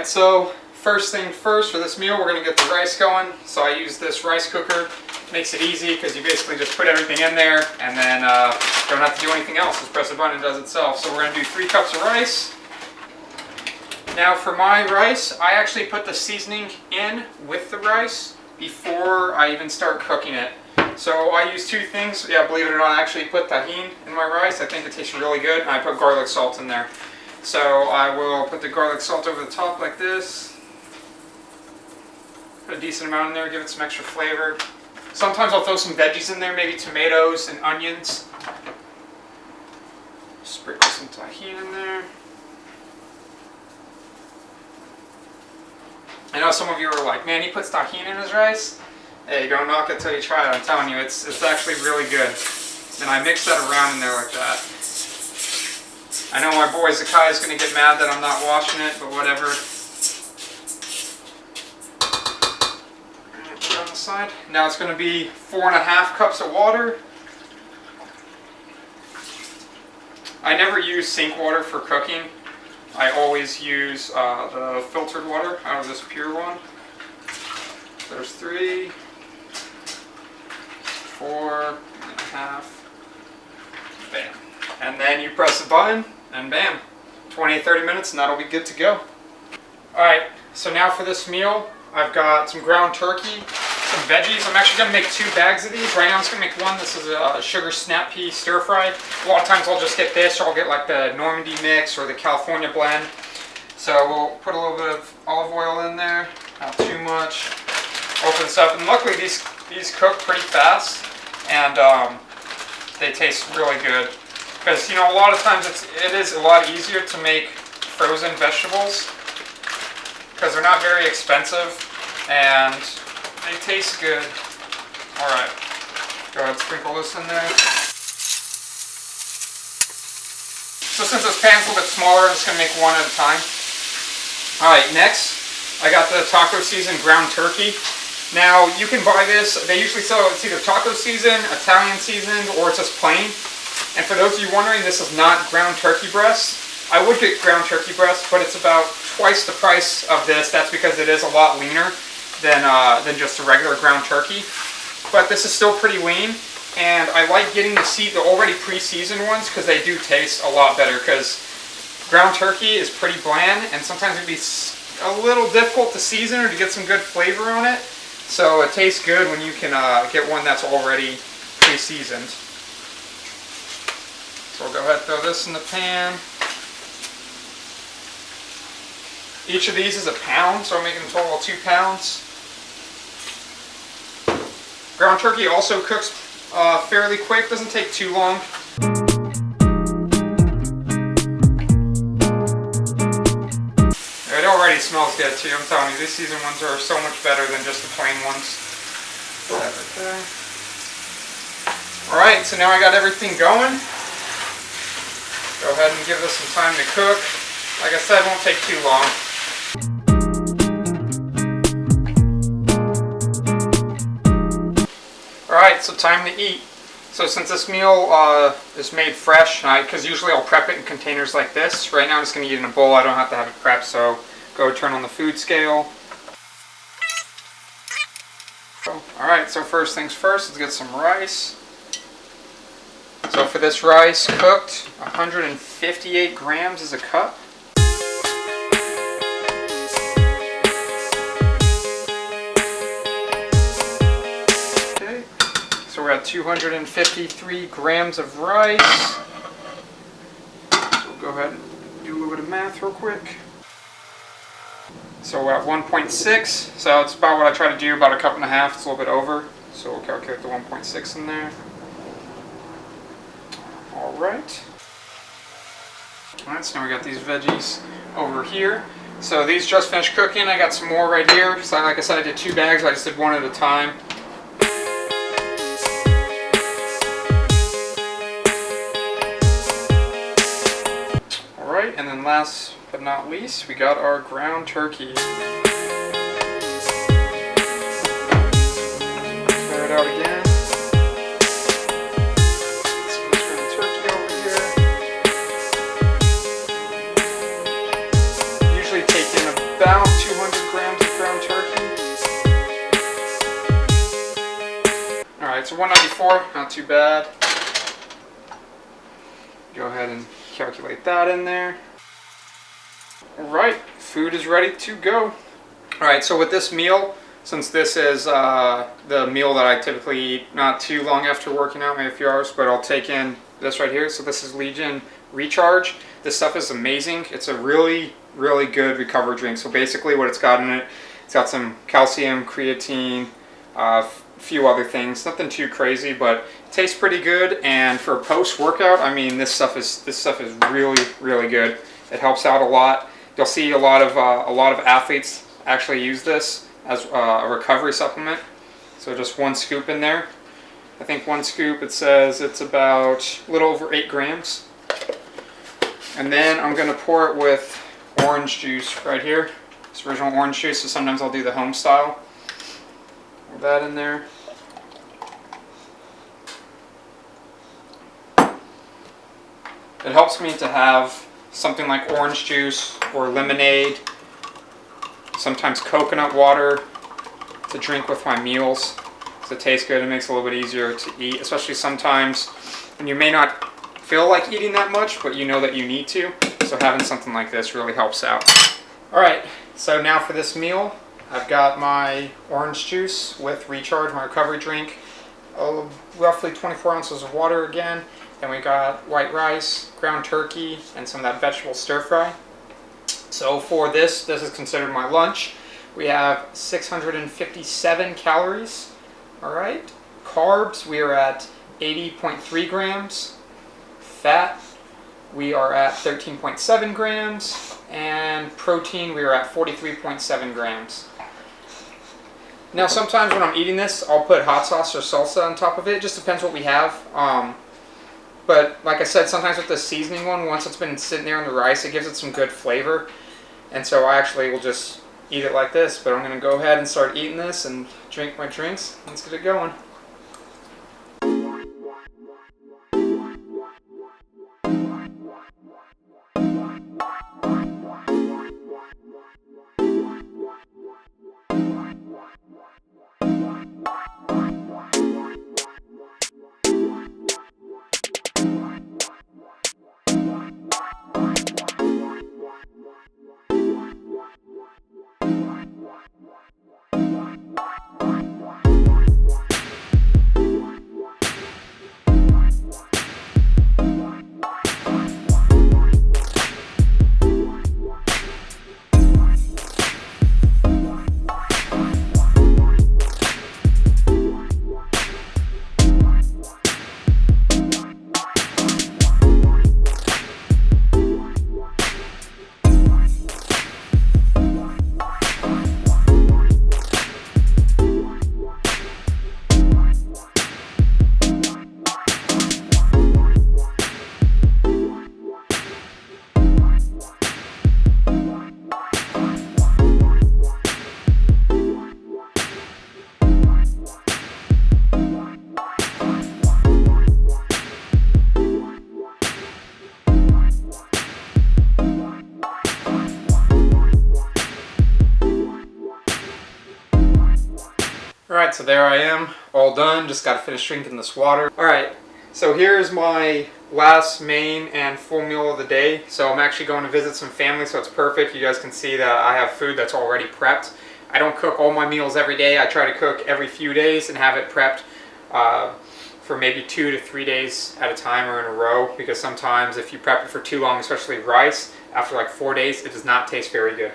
Alright, so first thing first for this meal, we're going to get the rice going. So I use this rice cooker. Makes it easy because you basically just put everything in there and then don't have to do anything else. Just press a button and it does itself. So we're going to do 3 cups of rice. Now for my rice, I actually put the seasoning in with the rice before I even start cooking it. So I use 2 things. Yeah, believe it or not, I actually put tahini in my rice. I think it tastes really good. And I put garlic salt in there. So I will put the garlic salt over the top like this. Put a decent amount in there, give it some extra flavor. Sometimes I'll throw some veggies in there, maybe tomatoes and onions. Sprinkle some tahini in there. I know some of you are like, man, he puts tahini in his rice? Hey, don't knock it till you try it. I'm telling you, it's actually really good. And I mix that around in there like that. I know my boy Zakai is going to get mad that I'm not washing it, but whatever. Put it on the side. Now it's going to be 4.5 cups of water. I never use sink water for cooking. I always use the filtered water out of this pure one. There's 3, 4.5. Bam. And then you press the button and bam. 20-30 minutes and that'll be good to go. Alright, so now for this meal, I've got some ground turkey, some veggies. I'm actually going to make 2 bags of these. Right now I'm just going to make one. This is a sugar snap pea stir fry. A lot of times I'll just get this or I'll get like the Normandy mix or the California blend. So we'll put a little bit of olive oil in there, not too much. Open this up, and luckily these cook pretty fast and they taste really good. Because, you know, a lot of times it is a lot easier to make frozen vegetables because they're not very expensive and they taste good. Alright, go ahead and sprinkle this in there. So since this pan's a little bit smaller, I'm just going to make one at a time. Alright, next I got the taco season ground turkey. Now you can buy this, they usually sell it's either taco season, Italian seasoned, or it's just plain. And for those of you wondering, this is not ground turkey breast. I would get ground turkey breast, but it's about twice the price of this. That's because it is a lot leaner than just a regular ground turkey. But this is still pretty lean, and I like getting the already pre-seasoned ones because they do taste a lot better. Because ground turkey is pretty bland, and sometimes it'd be a little difficult to season or to get some good flavor on it. So it tastes good when you can get one that's already pre-seasoned. So we'll go ahead and throw this in the pan. Each of these is a pound, so I'm making a total of 2 pounds. Ground turkey also cooks fairly quick, doesn't take too long. It already smells good too, I'm telling you. These seasoned ones are so much better than just the plain ones. Put that right there. Alright, so now I got everything going. Go ahead and give this some time to cook. Like I said, it won't take too long. Alright, so time to eat. So since this meal is made fresh, because usually I'll prep it in containers like this. Right now I'm just going to eat it in a bowl. I don't have to have it prepped, so go turn on the food scale. Alright, so first things first, let's get some rice. So for this rice, cooked, 158 grams is a cup. Okay, so we're at 253 grams of rice. So we'll go ahead and do a little bit of math real quick. So we're at 1.6, so it's about what I try to do, about a cup and a half. It's a little bit over, so we'll calculate the 1.6 in there. Alright, so now we got these veggies over here. So these just finished cooking. I got some more right here. So like I said, I did 2 bags. I just did one at a time. Alright, and then last but not least, we got our ground turkey. Clear it out again. About Alright, so 194, not too bad. Go ahead and calculate that in there. Alright, food is ready to go. Alright, so with this meal, since this is the meal that I typically eat not too long after working out, maybe a few hours, but I'll take in this right here. So this is Legion Recharge. This stuff is amazing. It's a really, really good recovery drink. So basically what it's got in it, it's got some calcium, creatine, a few other things. Nothing too crazy, but it tastes pretty good. And for post-workout, I mean, this stuff is really, really good. It helps out a lot. You'll see a lot of athletes actually use this as a recovery supplement. So just 1 scoop in there. I think 1 scoop, it says it's about a little over 8 grams. And then I'm going to pour it with orange juice right here. It's original orange juice, so sometimes I'll do the home style. Pour that in there. It helps me to have something like orange juice or lemonade, sometimes coconut water to drink with my meals. It tastes good. It makes it a little bit easier to eat, especially sometimes when you may not feel like eating that much, but you know that you need to. So having something like this really helps out. Alright, so now for this meal, I've got my orange juice with Recharge, my recovery drink, roughly 24 ounces of water again. Then we got white rice, ground turkey, and some of that vegetable stir fry. So for this is considered my lunch. We have 657 calories. Alright, carbs, we are at 80.3 grams. Fat, we are at 13.7 grams. And protein, we are at 43.7 grams. Now sometimes when I'm eating this, I'll put hot sauce or salsa on top of it. It just depends what we have. But like I said, sometimes with the seasoning one, once it's been sitting there on the rice, it gives it some good flavor. And so I actually will just eat it like this, but I'm going to go ahead and start eating this and drink my drinks. Let's get it going. Alright, so there I am, all done. Just got to finish drinking this water. Alright, so here's my last main and full meal of the day. So I'm actually going to visit some family, so it's perfect. You guys can see that I have food that's already prepped. I don't cook all my meals every day. I try to cook every few days and have it prepped for maybe 2 to 3 days at a time or in a row, because sometimes if you prep it for too long, especially rice, after like 4 days, it does not taste very good.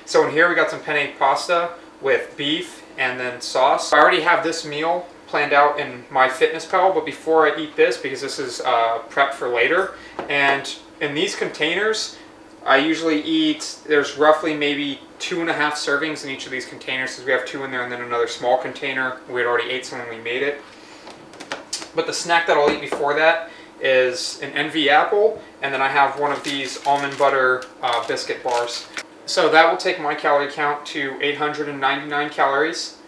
So in here we got some penne pasta with beef and then sauce. I already have this meal planned out in my MyFitnessPal, but before I eat this, because this is prep for later, and in these containers, I usually eat, there's roughly maybe 2.5 servings in each of these containers, because we have 2 in there and then another small container. We had already ate some when we made it. But the snack that I'll eat before that is an NV apple, and then I have one of these almond butter biscuit bars. So that will take my calorie count to 899 calories,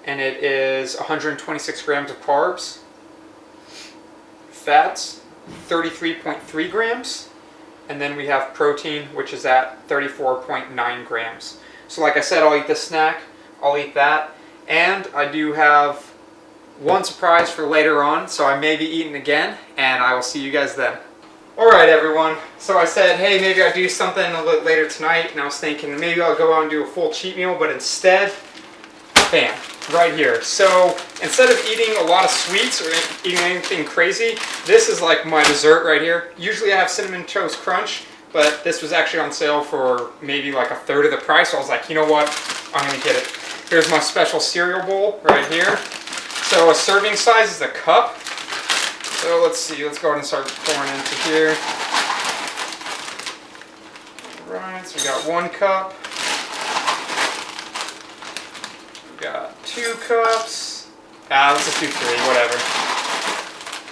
and it is 126 grams of carbs. Fats, 33.3 grams, and then we have protein, which is at 34.9 grams. So like I said, I'll eat this snack, I'll eat that, and I do have one surprise for later on, so I may be eating again, and I will see you guys then. Alright everyone, so I said, hey, maybe I'll do something a little later tonight, and I was thinking maybe I'll go out and do a full cheat meal, but instead, bam, right here. So instead of eating a lot of sweets or eating anything crazy, this is like my dessert right here. Usually I have Cinnamon Toast Crunch, but this was actually on sale for maybe like a third of the price, so I was like, you know what, I'm gonna get it. Here's my special cereal bowl right here. So a serving size is a cup. So let's see, let's go ahead and start pouring into here. Alright, so we got 1 cup. We got 2 cups. Let's just do 3, whatever.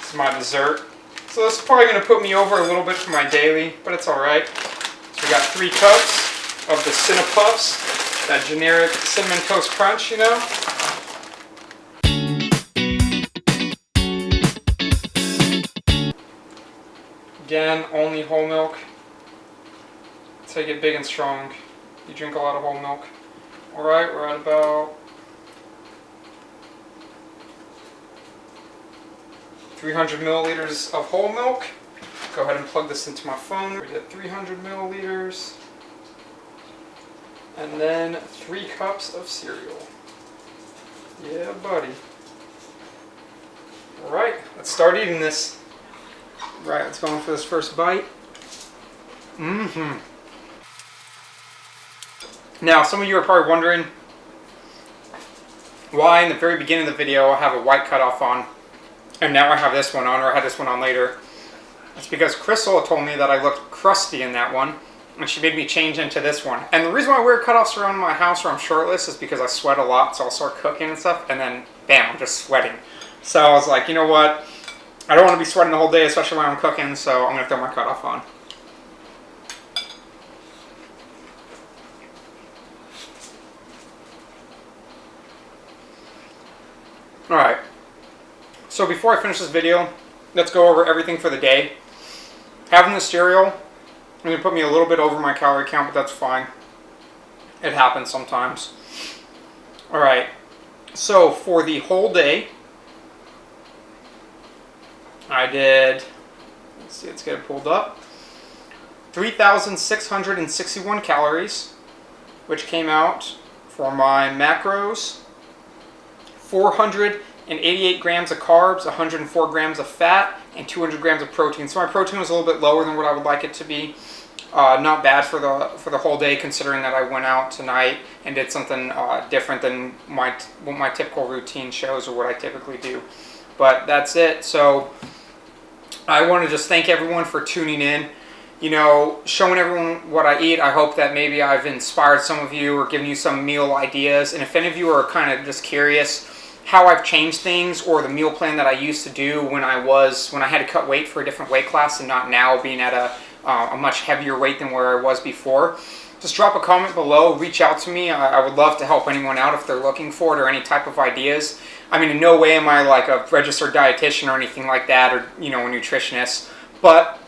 This is my dessert. So this is probably going to put me over a little bit for my daily, but it's alright. So we got 3 cups of the Cinnapuffs, that generic Cinnamon Toast Crunch, you know. Again, only whole milk. That's how you get big and strong. You drink a lot of whole milk. Alright, we're at about 300 milliliters of whole milk. Go ahead and plug this into my phone. We did 300 milliliters. And then 3 cups of cereal. Yeah, buddy. Alright, let's start eating this. Right, let's go in for this first bite. Now, some of you are probably wondering why in the very beginning of the video I have a white cutoff on, and now I have this one on, or I had this one on later. It's because Crystal told me that I looked crusty in that one, and she made me change into this one. And the reason why I wear cutoffs around my house or I'm shirtless is because I sweat a lot, so I'll start cooking and stuff, and then bam, I'm just sweating. So I was like, you know what? I don't want to be sweating the whole day, especially when I'm cooking, so I'm going to throw my cutoff on. Alright, so before I finish this video, let's go over everything for the day. Having the cereal, I'm going to put me a little bit over my calorie count, but that's fine. It happens sometimes. Alright, so for the whole day, I did, let's see, let's get it pulled up, 3,661 calories, which came out for my macros, 488 grams of carbs, 104 grams of fat, and 200 grams of protein. So my protein was a little bit lower than what I would like it to be. Not bad for the whole day, considering that I went out tonight and did something different than what my typical routine shows or what I typically do. But that's it. So I want to just thank everyone for tuning in, you know, showing everyone what I eat. I hope that maybe I've inspired some of you or given you some meal ideas. And if any of you are kind of just curious how I've changed things or the meal plan that I used to do when I had to cut weight for a different weight class and not now being at a much heavier weight than where I was before, just drop a comment below, reach out to me. I would love to help anyone out if they're looking for it or any type of ideas. I mean, in no way am I like a registered dietitian or anything like that, or, you know, a nutritionist, but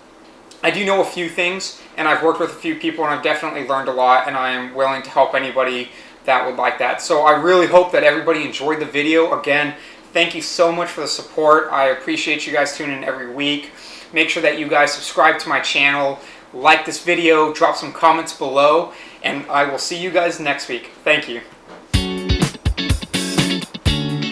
I do know a few things, and I've worked with a few people, and I've definitely learned a lot, and I am willing to help anybody that would like that. So I really hope that everybody enjoyed the video. Again, thank you so much for the support. I appreciate you guys tuning in every week. Make sure that you guys subscribe to my channel, like this video, drop some comments below, and I will see you guys next week. Thank you.